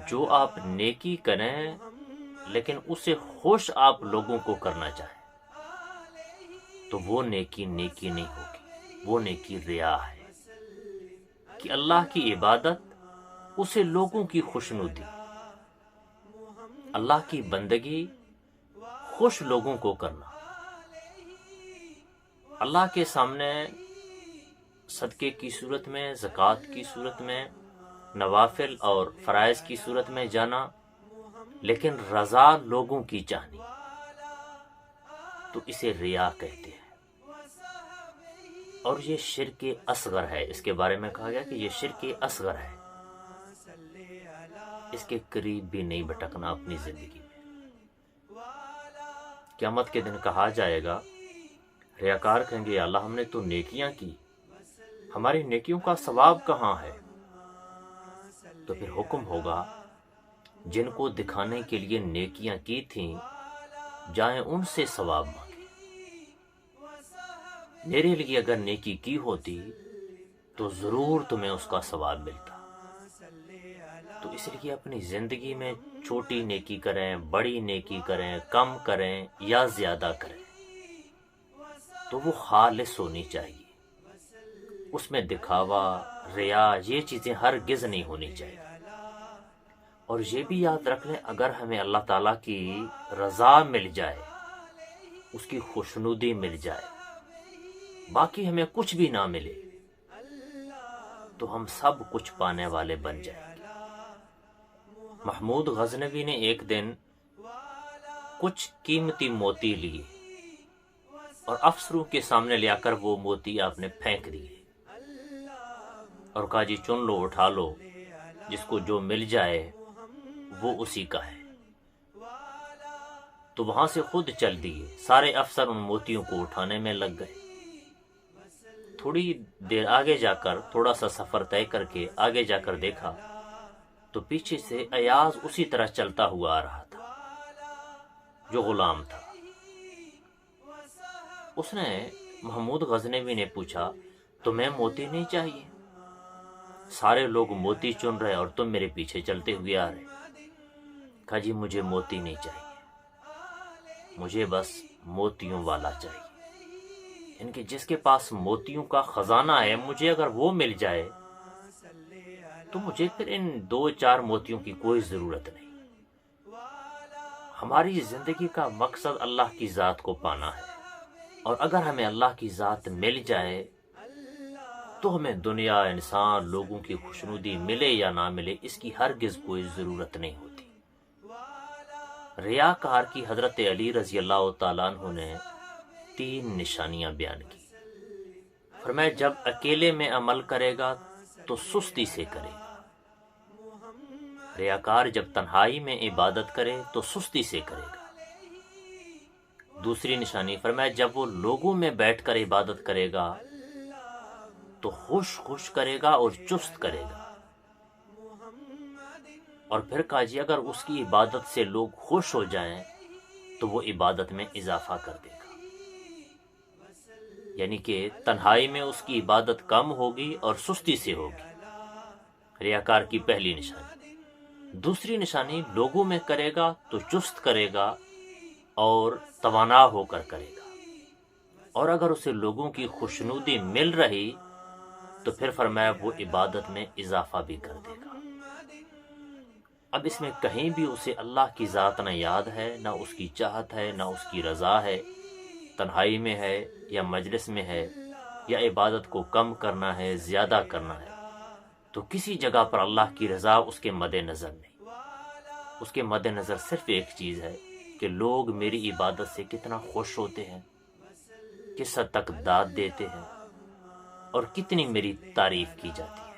جو آپ نیکی کریں لیکن اسے خوش آپ لوگوں کو کرنا چاہیں تو وہ نیکی نہیں ہوگی، وہ نیکی ریا ہے کہ اللہ کی عبادت اسے لوگوں کی خوشنودی، اللہ کی بندگی خوش لوگوں کو کرنا، اللہ کے سامنے صدقے کی صورت میں، زکوٰۃ کی صورت میں، نوافل اور فرائض کی صورت میں جانا، لیکن رضا لوگوں کی چاہنی، تو اسے ریا کہتے ہیں۔ اور یہ شرک اصغر ہے، اس کے بارے میں کہا گیا کہ یہ شرک اصغر ہے، اس کے قریب بھی نہیں بھٹکنا اپنی زندگی میں۔ قیامت کے دن کہا جائے گا، ریاکار کہیں گے یا اللہ ہم نے تو نیکیاں کی، ہماری نیکیوں کا ثواب کہاں ہے؟ تو پھر حکم ہوگا جن کو دکھانے کے لیے نیکیاں کی تھیں جائیں ان سے ثواب مانگیں، میرے لیے اگر نیکی کی ہوتی تو ضرور تمہیں اس کا ثواب ملتا۔ تو اس لیے اپنی زندگی میں چھوٹی نیکی کریں، بڑی نیکی کریں، کم کریں یا زیادہ کریں، تو وہ خالص ہونی چاہیے، اس میں دکھاوا، ریا، یہ چیزیں ہرگز نہیں ہونی چاہیے۔ اور یہ بھی یاد رکھ لیں، اگر ہمیں اللہ تعالیٰ کی رضا مل جائے، اس کی خوشنودی مل جائے، باقی ہمیں کچھ بھی نہ ملے، تو ہم سب کچھ پانے والے بن جائیں گے۔ محمود غزنوی نے ایک دن کچھ قیمتی موتی لیے اور افسروں کے سامنے لے کر وہ موتی آپ نے پھینک دیے اور کہا جی چن لو، اٹھا لو، جس کو جو مل جائے وہ اسی کا ہے۔ تو وہاں سے خود چل دیے، سارے افسر ان موتیوں کو اٹھانے میں لگ گئے۔ تھوڑی دیر آگے جا کر، تھوڑا سا سفر طے کر کے آگے جا کر دیکھا تو پیچھے سے ایاز اسی طرح چلتا ہوا آ رہا تھا جو غلام تھا۔ اس نے محمود غزنوی نے پوچھا تمہیں موتی نہیں چاہیے؟ سارے لوگ موتی چن رہے اور تم میرے پیچھے چلتے ہوئے آ رہے۔ کہا جی مجھے موتی نہیں چاہیے، مجھے بس موتیوں والا چاہیے، ان کہ جس کے پاس موتیوں کا خزانہ ہے، مجھے اگر وہ مل جائے تو مجھے پھر ان 2-4 موتیوں کی کوئی ضرورت نہیں۔ ہماری زندگی کا مقصد اللہ کی ذات کو پانا ہے، اور اگر ہمیں اللہ کی ذات مل جائے تو ہمیں دنیا، انسان، لوگوں کی خوشنودی ملے یا نہ ملے، اس کی ہرگز کوئی ضرورت نہیں ہوتی۔ ریاکار کی حضرت علی رضی اللہ تعالیٰ عنہ نے 3 نشانیاں بیان کی۔ فرمایا جب اکیلے میں عمل کرے گا تو سستی سے کرے گا، ریاکار جب تنہائی میں عبادت کرے تو سستی سے کرے گا۔ دوسری نشانی فرمایا جب وہ لوگوں میں بیٹھ کر عبادت کرے گا تو خوش کرے گا اور چست کرے گا۔ اور پھر کہا جی اگر اس کی عبادت سے لوگ خوش ہو جائیں تو وہ عبادت میں اضافہ کر دے گا، یعنی کہ تنہائی میں اس کی عبادت کم ہوگی اور سستی سے ہوگی، ریاکار کی پہلی نشانی۔ دوسری نشانی لوگوں میں کرے گا تو چست کرے گا اور توانا ہو کر کرے گا، اور اگر اسے لوگوں کی خوشنودی مل رہی تو پھر فرمایا وہ عبادت میں اضافہ بھی کر دے گا۔ اب اس میں کہیں بھی اسے اللہ کی ذات نہ یاد ہے، نہ اس کی چاہت ہے، نہ اس کی رضا ہے، تنہائی میں ہے یا مجلس میں ہے، یا عبادت کو کم کرنا ہے، زیادہ کرنا ہے، تو کسی جگہ پر اللہ کی رضا اس کے مد نظر نہیں۔ اس کے مد نظر صرف ایک چیز ہے کہ لوگ میری عبادت سے کتنا خوش ہوتے ہیں، کس حد تک داد دیتے ہیں، اور کتنی میری تعریف کی جاتی ہے۔